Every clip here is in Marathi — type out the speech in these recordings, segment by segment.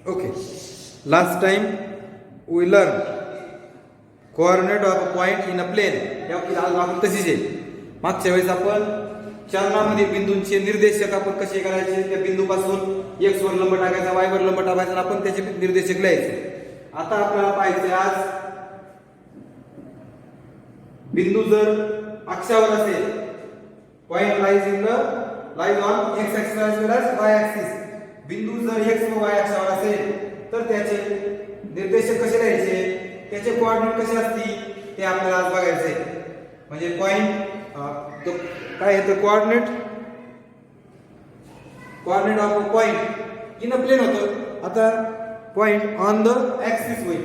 Okay. Last time we learned coordinate of a point in a plane. या आज आपण तशीच आहे. मागच्या वेळेस आपण चरणामध्ये बिंदूंचे निर्देशक आपण कसे करायचे, त्या बिंदूपासून x वर लंब टाकायचा, y वर लंब टाकायचा आणि आपण त्याचे निर्देशक लिहायचे. आता आपल्याला पाहायचे आज बिंदू जर अक्षावर असेल, point lies on x axis as well as y axis. बिंदू जर x व y अक्षावर असेल तर त्याचे निर्देशक कसे लिहायचे, त्याचे कोऑर्डिनेट कसे असतील ते आपल्याला आज बघायचे आहे. म्हणजे पॉइंट काय आहे तर coordinate of a point in a plane होतं. आता पॉइंट ऑन द ऍक्सिस होईल.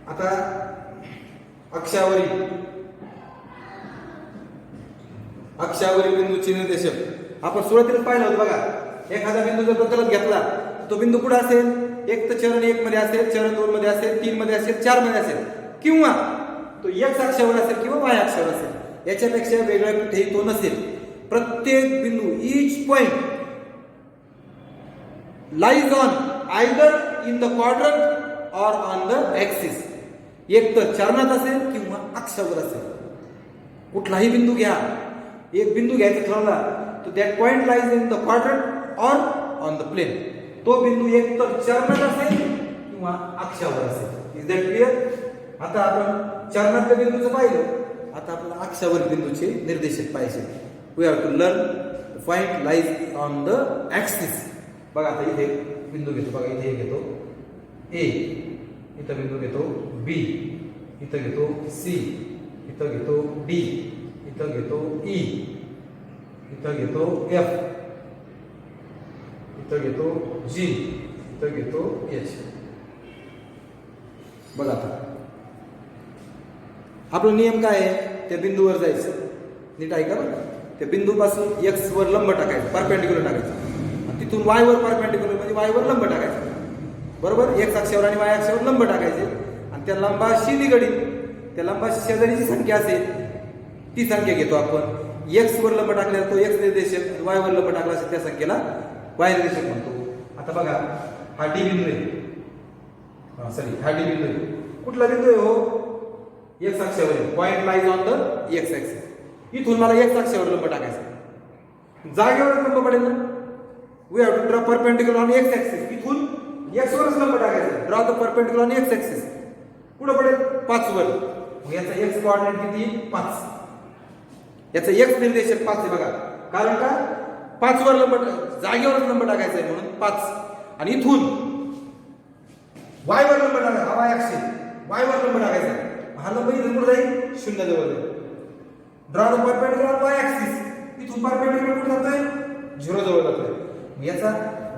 आता अक्षावरील बिंदूचे निर्देशक आपण सुरुवातीला पाहिलं होतं बघा. एखादा बिंदू जर प्रतलात घेतला तो बिंदू कुठे असेल, एक तर चरण 1 मध्ये असेल, चरण 2 मध्ये असेल, 3 मध्ये असेल, 4 मध्ये असेल, किंवा तो x अक्षावर असेल किंवा y अक्षावर असेल. याच्यापेक्षा वेगळा कुठेही तो नसेल. प्रत्येक बिंदू each point lies on either in the quadrant or on the axis. एक तर चरणात असेल किंवा अक्षावर असेल. कुठलाही बिंदू घ्या, एक बिंदू घ्यायचा ठरवला तो that point lies in the quadrant or on the plane. तो बिंदू एक तर चरणात असेल किंवा अक्षावर असेल. Is that clear? आता आपण चरणातल्या बिंदूचं पाहिलं, आता आपल्याला अक्षावर बिंदूचे निर्देशक पाहिजे. We have to learn point lies on the axis. बघा आता इथे बिंदू घेतो, बघा इथे घेतो ए, इथं बिंदू घेतो बी, इथं घेतो सी, इथं घेतो डी, इथं घेतो ई, इथं घेतो एफ, इथं घेतो जी, इथं घेतो एच. बघा आता आपला नियम काय आहे, त्या बिंदूवर जायचं. नीट ऐका बघा. त्या बिंदूपासून एक्स वर लंब टाकायचं, परपेंडिक्युलर टाकायचं, तिथून वाय वर परपेंडिक्युलर म्हणजे वाय वर लंब टाकायचं. बरोबर, एक्स अक्षावर आणि वाय अक्षावर लंब टाकायचे आणि त्या लंबाशी निगडीत, त्या लंबाशी शेजारीची संख्या असेल ती संख्या घेतो आपण. एक्स वर लंब टाकल्यावर तो एक्स निर्देशक, वाय वर लंब टाकला असेल त्या संख्येला वाय निर्देशक म्हणतो. आता बघा हा डी बिंदू आहे, हा डी बिंदू आहे. कुठला बिंदू आहे हो? एक्स अक्षावर. Point lies on the X axis. इथून मला एक्स अक्षावर लंब टाकायचा, जागेवर लंब पडेल ना. We have to draw perpendicular on X axis. इथून एक्स वरच लंब टाकायचा. Draw the perpendicular on X axis. कुठं पडेल? 5 वर. मग याचा एक्स कोऑर्डिनेट किती? 5. याचा एक्स निर्देशक 5 आहे बघा. कारण का? 5 वर लंब, जागेवरच लंब टाकायचा आहे म्हणून 5. आणि इथून वाय वर लंब टाकायचा, हा वाय अक्ष, वाय वर लंब टाकायचा. हा लंब इथून कुठे जाईल? 0 जवळ जाईल. Draw the perpendicular on Y axis. इथून परपेंडिक्युलर कुठे जातोय? 0 जवळ जातोय. याचा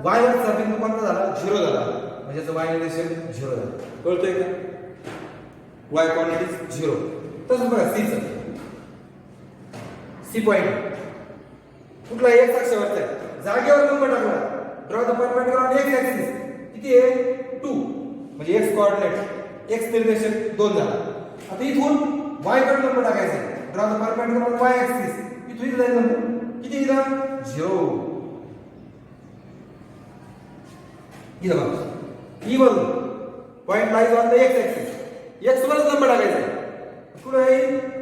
वाय वरचा बिंदू कोणता झाला? 0 झाला. म्हणजे याचा वाय निर्देशक 0 झाला. कळतोय का? Y coordinate is 0. तसंच बघा सीचं, सी पॉइंट कुठला? एक्स अक्षावरचा आहे. जागेवर लंब टाकला. Draw the perpendicular on X axis. किती आहे? 2. म्हणजे एक्स कोऑर्डिनेट, एक्स निर्देशक 2 झाला. आता इथून वाय कडे लंब टाकायचा. Draw the perpendicular on Y axis. इथून जाईल लंब किती? इथं 0. इथं बघा ई वरून point lies on the X axis. X वरच लंब टाकायचा. कुठे आहे?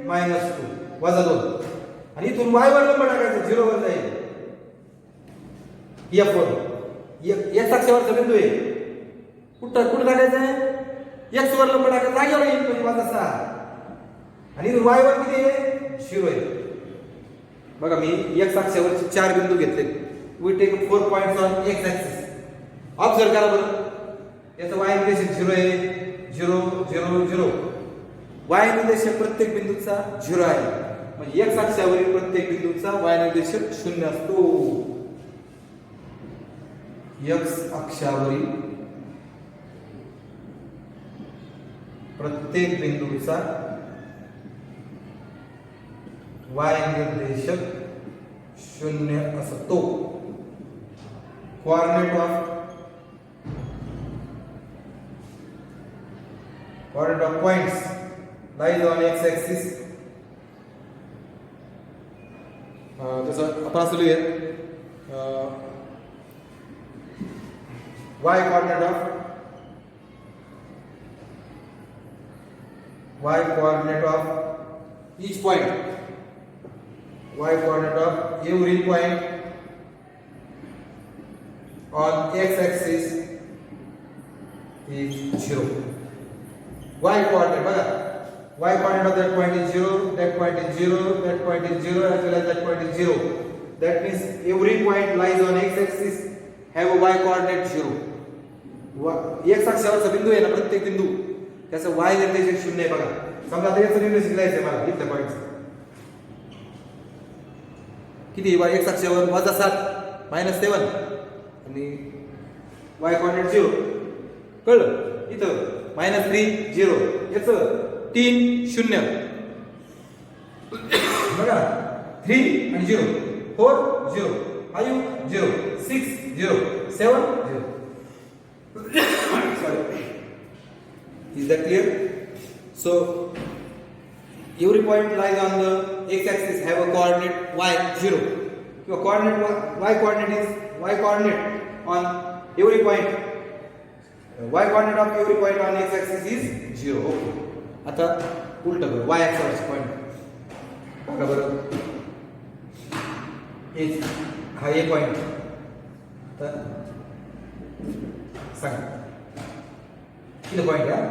-2 वजा 2. आणि इथून वाय वर लंब टाकायचं, 0 वर जाईल. एफ वर एक्स अक्षावरचा बिंदू आहे. कुठं टाकायचं आहे? एक्स वर लंब टाकायचं, जागेवर येईल म्हणजे -6. आणि इथून वाय वर किती आहे? 0 आहे. बघा मी एक्स अक्षावरचे 4 बिंदू घेतले. We take 4 points on X axis. Observe करा बरं. याचं वाय निर्देशक 0 आहे. 0 0 0. वाय निर्देशक प्रत्येक बिंदूचा 0 आहे. म्हणजे एक्स अक्षावरील प्रत्येक बिंदूचा वाय निर्देशक 0 असतो. एक्स अक्षावरील प्रत्येक बिंदूचा वाय निर्देशक 0 असतो. Coordinate of points lies on x axis तसं आपण असं लिहूया y coordinate of each point, y coordinate of every point on x axis is 0. Y coordinate बघा, y coordinate of that point is 0, that point is 0, that point is 0, as well as that point is 0. That means every point lies on x axis have a y coordinate 0. x अक्षावरचा बिंदू आहे ना, प्रत्येक बिंदू त्याचा y निर्देशक 0 आहे बघा. समजा आता याचं निर्देशक लिहायचं मला इथल्या पॉइंटचं किती x अक्षावर -7 -7 आणि y coordinate 0. कळलं? इथं -3 0, याचं 3 0 बघा, 3 आणि 0, 4 0, 5 0, 6 0, 7 0. Sorry. Is that clear? So every point lies on the x-axis have a coordinate y 0. Your coordinate y coordinate is y coordinate on every point. Y coordinate of every point on x-axis is 0. Okay. आता उलट करू, y axis point बघा बरं, हा एक पॉइंट तर सांगा किती पॉइंट आहे.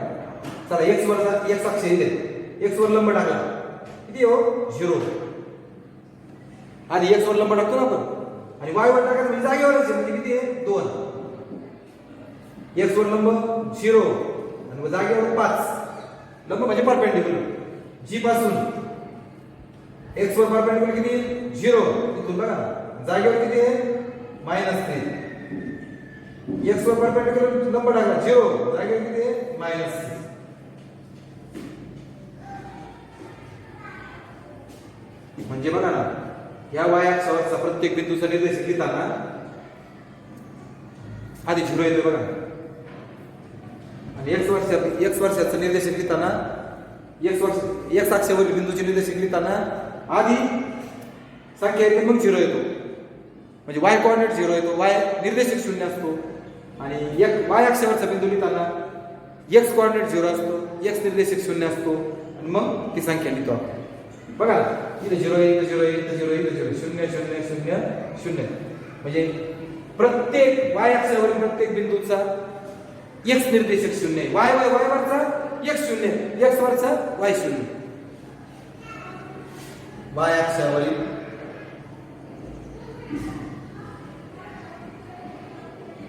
चला x वरचा x अक्ष इथे, x वर लंब टाकला किती हो 0. आधी x वर लंब टाकतो ना आपण आणि y वर टाकायचं म्हणजे जागेवरच म्हणजे किती आहे 2. x वर लंब 0 आणि जागेवर 5. लंब म्हणजे परपेंडिक्युलर. g पासून x वर परपेंडिक्युलर किती 0, इथून बघा जागेवर किती आहे -3. x वर परपेंडिक्युलर लंब टाकला 0, जागेवर किती आहे -6. म्हणजे बघा ना, या y अक्षावरचा प्रत्येक बिंदूचा निर्देशक लिहिताना आधी 0 येतो बघा, आणि x वर्षाचा निर्देशक लिहिताना x अक्षावरील बिंदूचे निर्देशक लिहिताना आधी संख्या येते मग 0 येतो. म्हणजे y कोऑर्डिनेट 0 येतो, y निर्देशक 0 असतो. आणि y अक्षावरचा बिंदू लिहिताना x कोऑर्डिनेट 0 असतो, x निर्देशक 0 असतो आणि मग ती संख्या लिहितो आपण. बघा इथे 0 आहे, इथे 0 आहे, इथे 0 आहे, इथे 0 0 0 0 0. म्हणजे प्रत्येक y अक्षावरील प्रत्येक बिंदूचा x निर्देशक 0 आहे. y वरचा x 0, x वरचा y 0. y अक्षावरील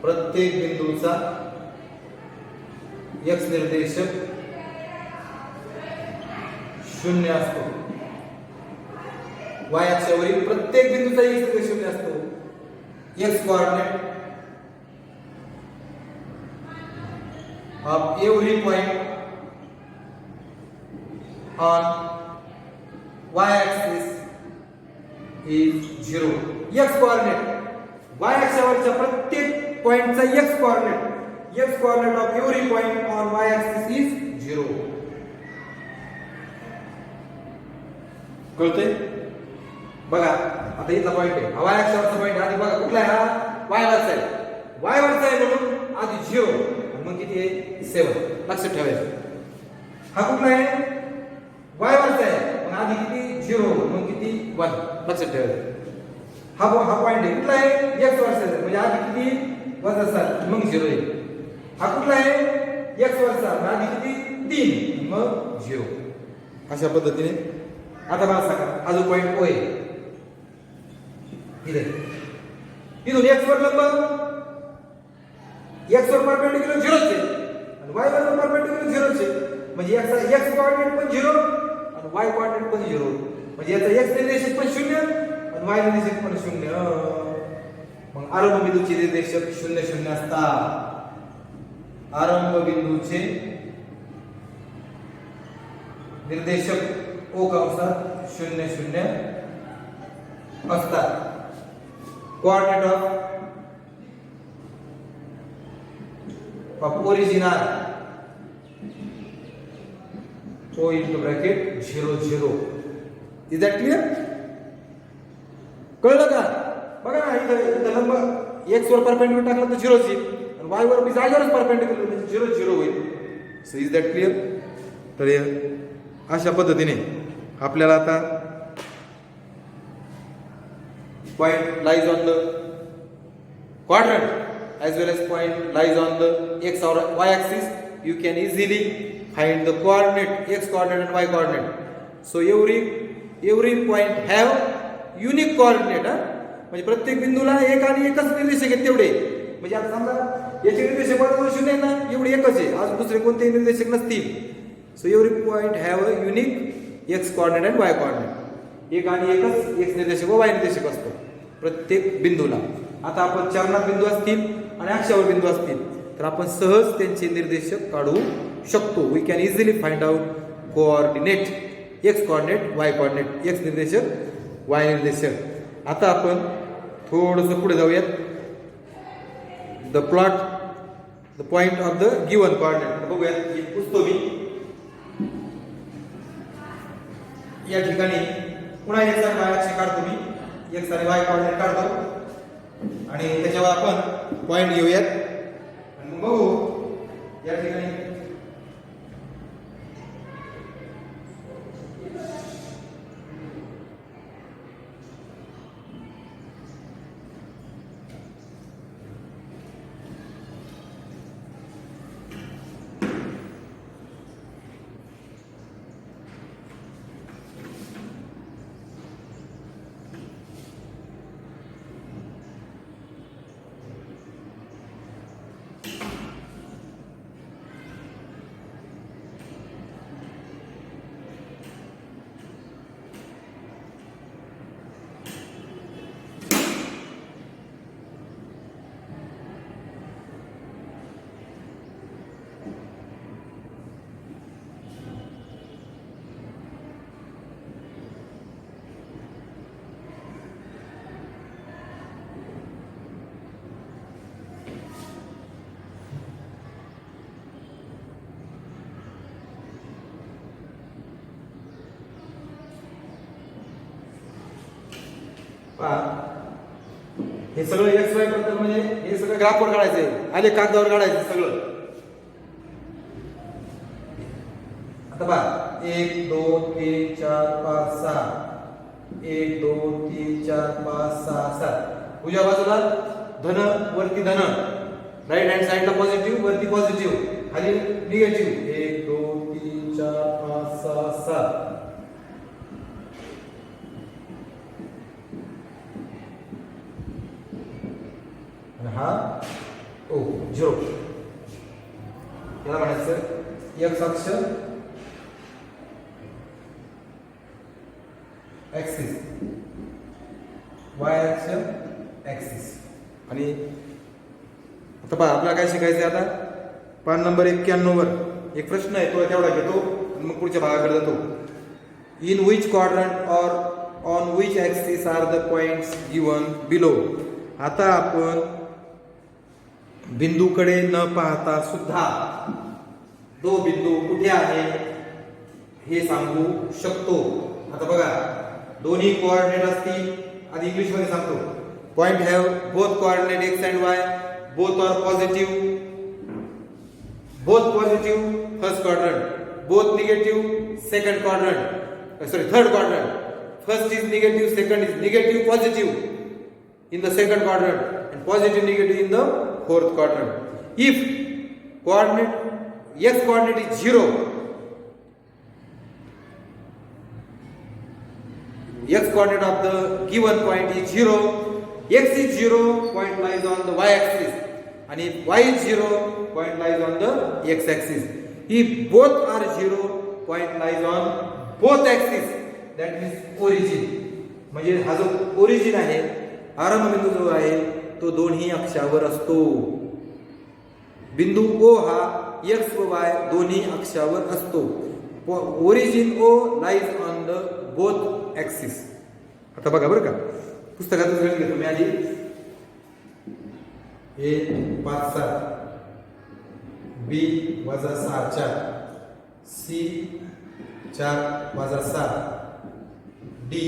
प्रत्येक बिंदूचा x निर्देशक 0 असतो. y अक्षावरील प्रत्येक बिंदूचा x निर्देशक 0 असतो. x coordinate of every point on y-axis is 0. x coordinate y अक्षावरच्या प्रत्येक पॉइंटचा x coordinate of every point on y-axis is 0. कळतंय? बघा आता इथला पॉइंट आहे, हा y अक्षावरचा पॉइंट आधी बघा कुठला आहे, हा y वरचा आहे. y वरचा आहे म्हणून आधी 0, मग किती आहे 7. लक्षात ठेवायचं. हा कुठला आहे y वरचा आहे, मग आधी किती 0, मग किती 1. लक्षात ठेवायचं. हा पॉइंट आहे कुठला आहे x वरचा आहे, म्हणजे आधी किती -7 मग 0 आहे. हा कुठला आहे x वरचा, आधी किती 3 मग 0. अशा पद्धतीने. आता मला सांगा हा जो पॉइंट O आहे इथे, इथून x वर लंब x वर परपेंडिक्युलर 0 आहे आणि y वर परपेंडिक्युलर 0 आहे. म्हणजे याचा x कोऑर्डिनेट पण 0 आणि y कोऑर्डिनेट पण 0. म्हणजे याचा x निर्देशक पण 0 आणि y निर्देशक पण 0. मग आरंभ बिंदूचे निर्देशक 0 0 असतात. आरंभ बिंदूचे निर्देशक O कंसात 0 0 असतात. Coordinate of original O into bracket 0 0. Is that clear? कळलं का? बघा ना, इथं लंब एक्स वर परपेंडिक्युलर टाकलं तर 0 येईल आणि वाय वर मी जागेवरच परपेंडिक्युलर म्हणजे 0 0 होईल. So is that clear? तर अशा पद्धतीने आपल्याला आता point lies on the quadrant as well as point lies on the x or y axis. You can easily find the coordinate, x coordinate and y coordinate. So every point have unique coordinate. म्हणजे प्रत्येक बिंदूला एक आणि एकच निर्देशक आहेत तेवढे. म्हणजे आता समजा याचे निर्देशक बरोबर 0 आहे ना, एवढे एकच आहे, आज दुसरे कोणतेही निर्देशक नसतील. So every point have a unique x coordinate and Y coordinate. एक आणि एकच एक्स निर्देशक व वाय निर्देशक असतो प्रत्येक बिंदूला. आता आपण चरणात बिंदू असतील आणि अक्षावर बिंदू असतील तर आपण सहज त्यांचे निर्देशक काढू शकतो. We can easily find out coordinate, X coordinate, Y coordinate, X निर्देशक, वाय निर्देशक. आता आपण थोडंसं पुढे जाऊयात. The plot the point of the given coordinate बघूयात. हे पुसतो मी या ठिकाणी. पुन्हा एक्स आणि वाय अक्ष काढतो मी, एक्स आणि वाय कोऑर्डिनेट काढतो आणि त्याच्यावर आपण पॉइंट घेऊयात आणि मग बघू या ठिकाणी. हे सगळं एक्स वाय बद्दल म्हणजे हे सगळं ग्राफवर काढायचंय, आले कागदावर काढायचं सगळं. आता पहा 1 2 3 4 5 6 1 2 3 4 5 6 7. उजव्या बाजूला धन, वरती धन, राईट हँड साइडला पॉझिटिव्ह, वरती पॉझिटिव्ह, खाली निगेटिव्ह. 1 2 3 4 5 6 7. हा ओ 0. याला म्हणायचं एक्स अक्ष ऍक्सिस, वाय अक्ष ऍक्सिस. आणि आता पहा आपल्याला काय शिकायचं आता. पान नंबर 91 वर एक प्रश्न आहे, तो तेवढा घेतो आणि मग पुढच्या भागाकडे जातो. In which quadrant or on which axis are the points given below. आता आपण बिंदूकडे न पाहता सुद्धा तो बिंदू कुठे आहे हे सांगू शकतो. आता बघा दोन्ही कोऑर्डिनेट असतील, आधी इंग्लिश मध्ये सांगतो. Point have both coordinate X and Y, both are positive, both positive first quadrant, both negative second quadrant, third quadrant. First is negative, second is negative positive in the second quadrant and positive negative in the fourth quadrant. If coordinate x coordinate is 0, x coordinate of the given point is 0, x is 0, point lies on the y axis, and if y is 0, point lies on the x axis. If both are 0, point lies on both axis, that means origin. म्हणजे हा जो ओरिजिन आहे, आरंभ बिंदू जो आहे तो दोन्ही अक्षावर असतो. बिंदू ओ हा एक्स व वाय दोन्ही अक्षावर असतो. Origin O lies on the both axis. आता बघा बरं का, पुस्तकातच लिहून घेतो मी आधी. ए 5 7, बी वजा 6 4, सी 4 वजा 7, डी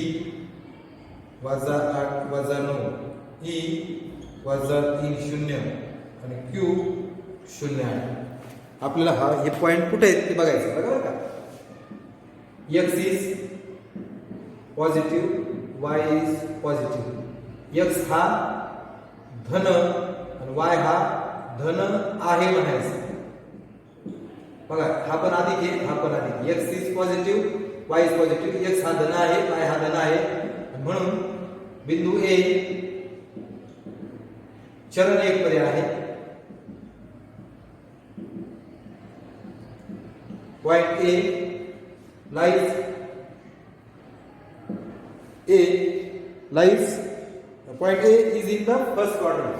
वजा 8 वजा 9 ई वजा 3 0 आणि क्यू 0 आहे. आपल्याला हे पॉइंट कुठे आहेत ते बघायचं. बघा का, x is positive, Y is positive. X हा धन आणि वाय हा धन आहे म्हणायचं. बघा, हा पण अधिक आहे, हा पण अधिक. X is positive, Y is positive. X हा धन आहे, वाय हा धन आहे. म्हणून बिंदू ए चरण 1 मध्ये आहे. Point A lies point A is in the first quadrant.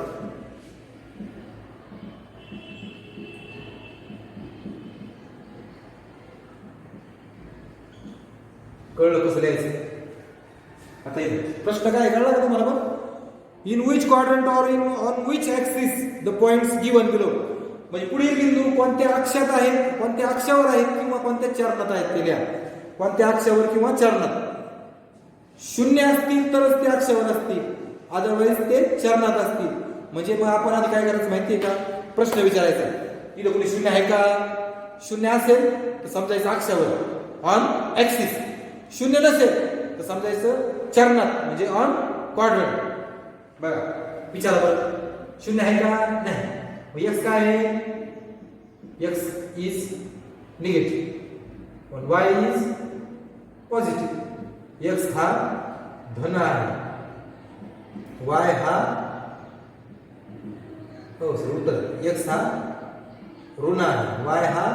कळलं कसं लिहायचं? आता प्रश्न काय कळला का तुम्हाला? पण in which quadrant or on which axis the points given below. म्हणजे पुढील बिंदू कोणत्या अक्षात आहेत, कोणत्या अक्षावर आहेत किंवा कोणत्या चरणात आहेत ते लिहा. कोणत्या अक्षावर किंवा चरणात. 0 असतील तरच ते अक्षावर असतील, अदरवाईज ते चरणात असतील. म्हणजे मग आपण आधी काय करायचं माहितीये का? प्रश्न विचारायचा, इथं कोणी 0 आहे का? 0 असेल तर समजायचं अक्षावर, ऑन ऍक्सिस. 0 नसेल तर समजायचं चरणात, म्हणजे ऑन क्वाड्रंट. बघा, विचारा बरं, 0 आहे का? नाही. एक्स काय आहे? X is negative, Y is positive. X हा धन आहे, वाय हा उत्तर, एक्स हा ऋण आहे, वाय हा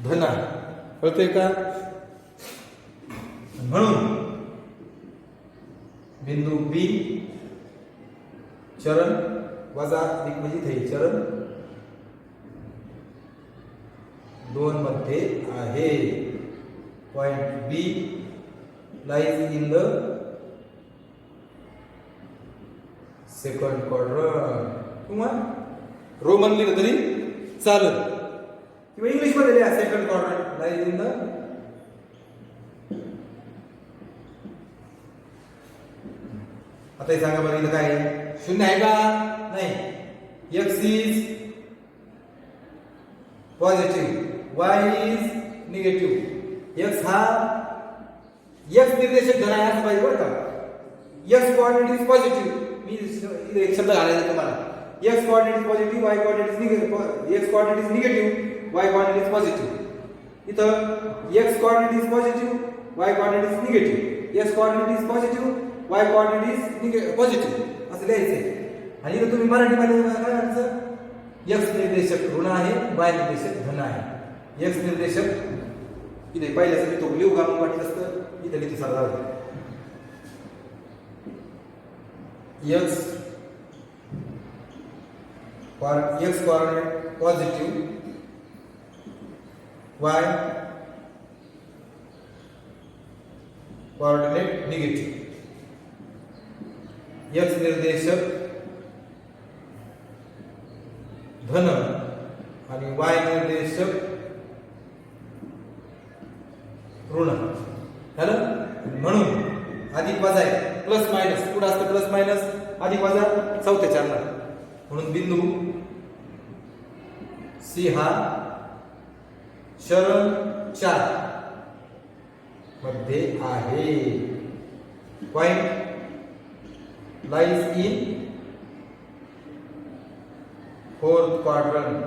धन आहे. कळतंय का? म्हणून बिंदू बी चरण वजा अधिक म्हणजे इथे चरण 2 मध्ये आहे. Point B lies in the second quadrant. किंवा रोमन लिहिलं तरी चालेल, किंवा इंग्लिश मध्ये लिहा second quadrant lies in the. आता हे सांगा बरं, इथं काय आहे? 0 आहे का? नाही. X is positive, Y is negative. X हा एक्स निर्देशक धन आहे असं पाहिजे बरं का. X coordinate is positive. मी एक शब्द घालायचा तुम्हाला. X coordinate is positive, Y coordinate is negative. X coordinate is negative, Y coordinate is positive. इथं X coordinate is positive, Y coordinate is negative. X coordinate is positive, Y coordinate is positive असं लिहायचंय. आणि इथं तुम्ही मराठीमध्ये काय म्हणायचं? एक्स निर्देशक ऋण आहे, वाय निर्देशक धन आहे. एक्स निर्देशक इथे पहिल्यासाठी तो लिहू घालून वाटत असतं, इथे लिहिते सरळ. X coordinate positive, Y coordinate negative. X निर्देशक धन आणि वाय निर्देशक ऋण. झालं? म्हणून अधिक वजा आहे, प्लस मायनस पुढे असतं, प्लस मायनस अधिक वजा चौथ्या चरणात. म्हणून बिंदू सी हा चरण 4 मध्ये आहे. Point lies in fourth quadrant.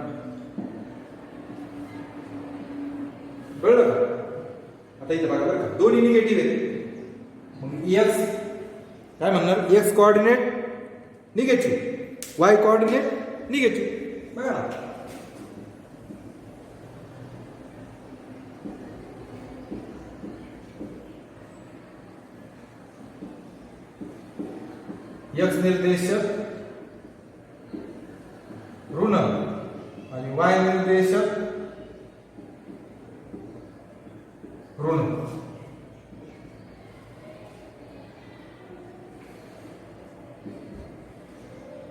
कळलं का? आता इथे बघा बरं का, दोन्ही निगेटिव्ह आहेत. मग एक्स काय म्हणणार? X coordinate negative, Y coordinate negative. बघा ना, एक्स निर्देशक ऋण आणि वाय निर्देशक ऋण.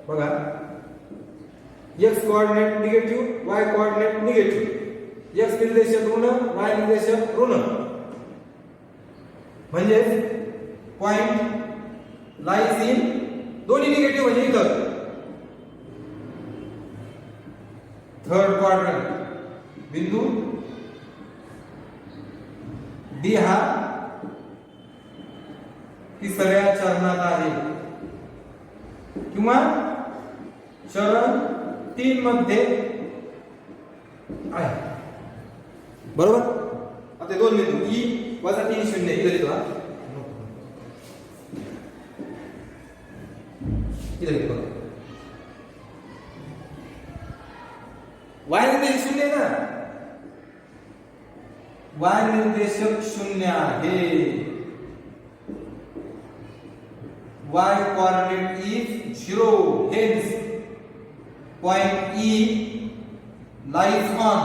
बघा, x coordinate negative, Y coordinate negative. X निर्देशक ऋण, वाय निर्देशक ऋण. म्हणजे पॉइंट लाईज इन दोन्ही निगेटिव्ह म्हणजे इथं थर्ड क्वाड्रंट बिंदू डी हा तिसऱ्या चरणात आहे किंवा चरण 3 मध्ये आहे. बरोबर. आता दोन बिंदू ई वजा 3 0 इथे लिहितो हा. इथे लिहितो वाय निर्देशक शून्य आहे ना. वाय निर्देशक शून्य आहे. y coordinate is 0, hence point E lies on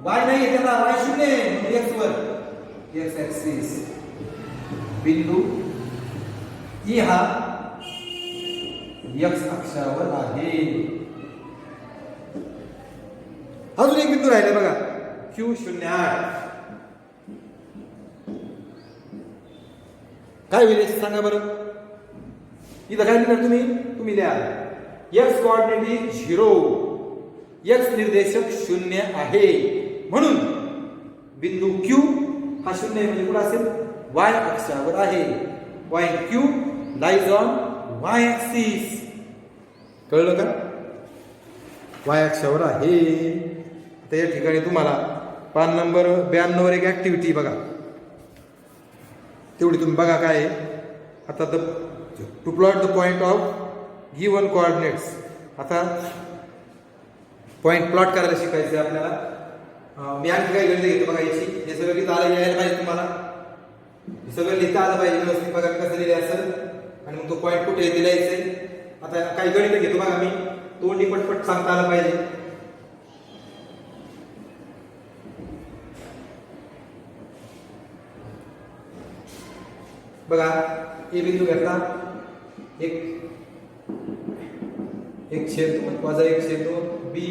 y नाही त्याला y शून्य आहे x वर x axis बिंदू E हा x अक्षावर आहे. अजून एक बिंदू राहिले बघा Q08 काय होईल सांगा बरं. इथं काय लिहिणार तुम्ही लिहा x कोऑर्डिनेट इज 0, x निर्देशक शून्य आहे म्हणून बिंदू Q हा शून्य आहे म्हणजे कुठं असेल y अक्षावर आहे. Point Q lies on y axis. कळलं का. y अक्षावर आहे. आता या ठिकाणी तुम्हाला पान नंबर 92 वर एक ऍक्टिव्हिटी बघा तेवढी तुम्ही बघा काय आहे. आता to plot the point of given coordinates. आता पॉइंट प्लॉट करायला शिकायचं आहे आपल्याला. मी आणखी काही गणित घेतो बघा याची. हे सगळं लिहिता आलं यायला पाहिजे तुम्हाला. हे सगळं लिहिता आलं पाहिजे व्यवस्थित. बघा कसं लिहिले असेल आणि मग तो पॉइंट कुठे येते लिहायचे. आता काही गणित घेतो बघा मी. तोंडी पटपट सांगता आलं पाहिजे. बघा ए बिंदू घेतला एक छेद 2 वजा 1 छेद 2 बी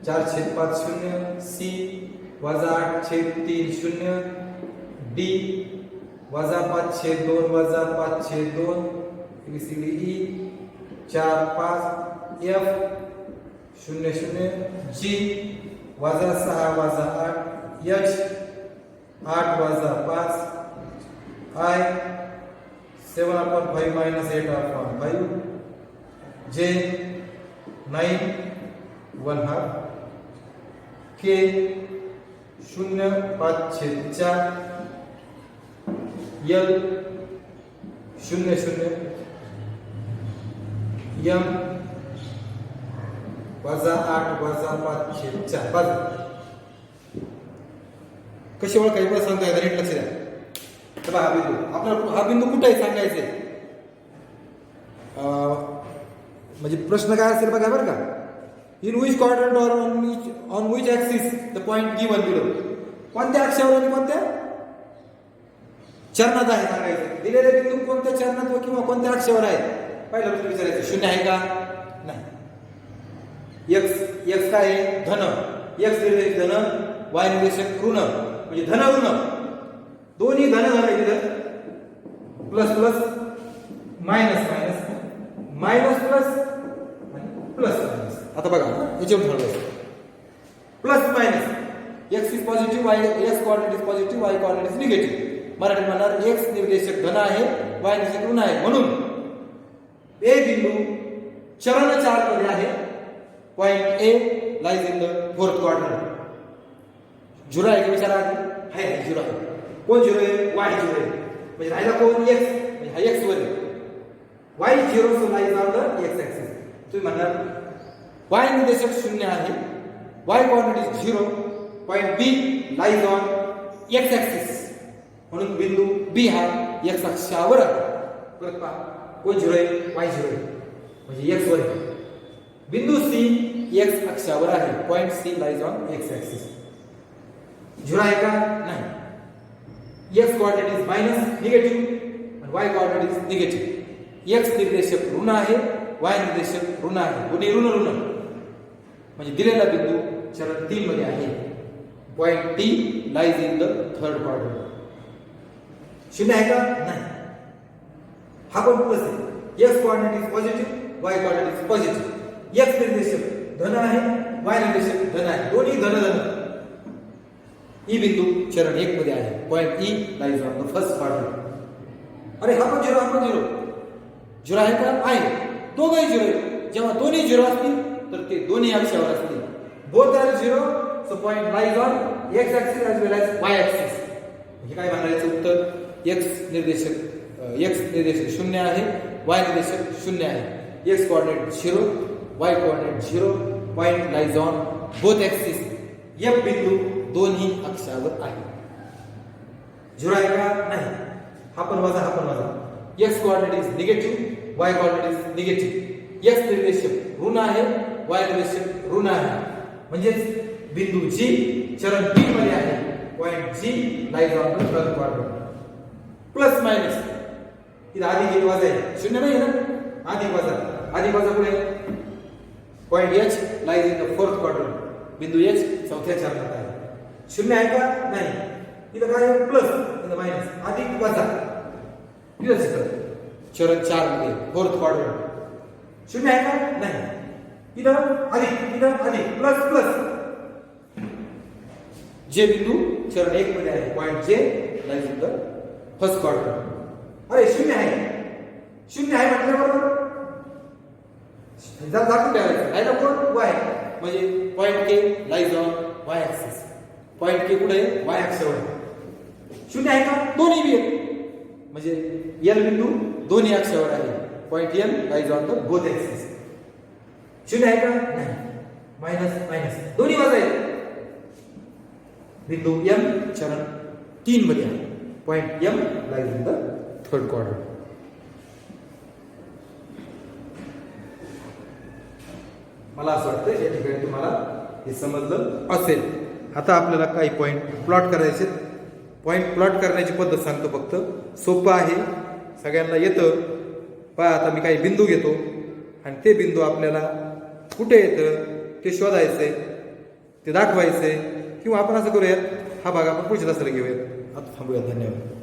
4 छेद 5 0 सी वजा 8 छेद 3 0 डी वजा 5 छेद 2 वजा 5 छेद 2 एबीसीडी ई 4 5 एफ 0 0 जी वजा 6 वजा 8 एच 8 वजा 5 I 7/5 minus 8/5 J 9 1/2 K 0.5/4 L 0 0 M वजा 8 वजा 5/4 कशी ओळखायची मला सांगता येतं. नीट लक्ष द्या. हा बिंदू आपला हा बिंदू कुठे आहे सांगायचे. म्हणजे प्रश्न काय असेल बघा बरं का. In which quadrant or on which axis the point given below. कोणत्या अक्षावर आणि कोणत्या चरणात आहे सांगायचं. दिलेले बिंदू कोणत्या चरणात किंवा कोणत्या अक्षावर आहे. पहिला प्रश्न विचारायचं शून्य आहे का नाही. एक्स काय आहे धन. एक्स निर्देशक धन वाय निर्देशक ऋण म्हणजे धन ऋण दोन्ही धन तिथं plus plus minus minus minus plus plus minus. आता बघा याच्यावर ठरवायचं plus minus x is positive Y x coordinate is positive Y coordinate is negative. मराठीत म्हणणार एक्स निर्देशक धन आहे वाय निर्देशक ऋण आहे म्हणून ए बिंदू चरण 4 मध्ये आहे. Point A lies in the fourth quadrant. Zero आहे का विचारा आहे झिरो आहे. कोण झिरो आहे वाय झिरो आहे म्हणजे राहिला कोण एक्स म्हणजे हा एक्स वर आहे. Y zero so lies on the X axis. तुम्ही म्हणणार वाय निर्देशक शून्य आहे Y coordinate is zero. Point B lies on X axis म्हणून बिंदू बी हा एक्स अक्षावर आहे. परत पहा कोण झिरो आहे वाय झिरो आहे म्हणजे एक्स वर आहे. बिंदू सी एक्स अक्षावर आहे. Point C lies on X axis. Zero आहे का नाही. X coordinate is minus negative आणि Y coordinate is negative. X निर्देशक ऋण आहे वाय निर्देशक ऋण आहे. दोन्ही ऋण ऋण म्हणजे दिलेला बिंदू चरण 3 मध्ये आहे. Point D lies in the third quadrant. शून्य आहे का नाही. हा पण प्लस आहे. X coordinate is positive, Y coordinate is positive. X निर्देशक धन आहे, वाय निर्देशक धन आहे, दोन्ही धन धन. ई बिंदू चरण 1 मध्ये आहे. Point E lies on the first quadrant. अरे हा पण झिरो, हा पण झिरो. झिरो आहे का आहे. दोघंही झिरो आहे. जेव्हा दोन्ही झिरो असतील तर ते दोन्ही अक्षावर असतील. Both are zero, so point lies on X axis as well as Y axis. हे काय म्हणायचं उत्तर. एक्स निर्देशक 0 आहे, वाय निर्देशक 0 आहे. X coordinate 0, Y coordinate 0. Point lies on both axis. F बिंदू दोन्ही अक्षावर आहे. झिरो आहे का नाही. हा पण वजा, हा पण वजा. X coordinate is negative, Y coordinate is negative. X निर्देशक ऋण आहे, वाय निर्देशक ऋण आहे. म्हणजे बिंदू जी चरण 3 मध्ये आहे. Point G lies on the third quadrant. Plus minus इथं अधिक एक वजा आहे. शून्य नाही ना. अधिक वजा, अधिक वजा पुढे. Point H lies in the fourth quadrant. बिंदू एच चौथ्या चरणात आहे. शून्य आहे का नाही. इथं काय आहे प्लस, इथं मायनस. अधिक वजा चरण 4 मध्ये फोर्थ क्वाड्रंट. शून्य आहे का नाही. इथं अधिक, इथं अधिक, प्लस प्लस. जे बिंदू चरण 1 मध्ये आहे. पॉइंट जे lies in the first quadrant. अरे शून्य आहे, शून्य आहे म्हटल्याबरोबर दाखवून ठेवायचं आहे ना. कोण वाय म्हणजे point K lies on Y axis. Point K कुठे आहे वाय अक्षावर. शून्य आहे का दोन्ही बी आहेत. म्हणजे एल बिंदू दोन्ही अक्षावर आहे. Point L lies on the both axis. शून्य आहे का नाही. मायनस मायनस दोन्ही वजा आहेत. बिंदू एम चरण 3 मध्ये आहे. Point M lies in the third quadrant. मला असं वाटतं या ठिकाणी तुम्हाला हे समजलं असेल. आता आपल्याला काही पॉइंट प्लॉट करायचे. पॉइंट प्लॉट करण्याची पद्धत सांगतो फक्त. सोपं आहे, सगळ्यांना येतं. पहा आता मी काही बिंदू घेतो आणि ते बिंदू आपल्याला कुठे येतं ते शोधायचंय, ते दाखवायचंय. किंवा आपण असं करूयात, हा भाग आपण पुढच्या तासाला घेऊयात. आता थांबूयात. धन्यवाद.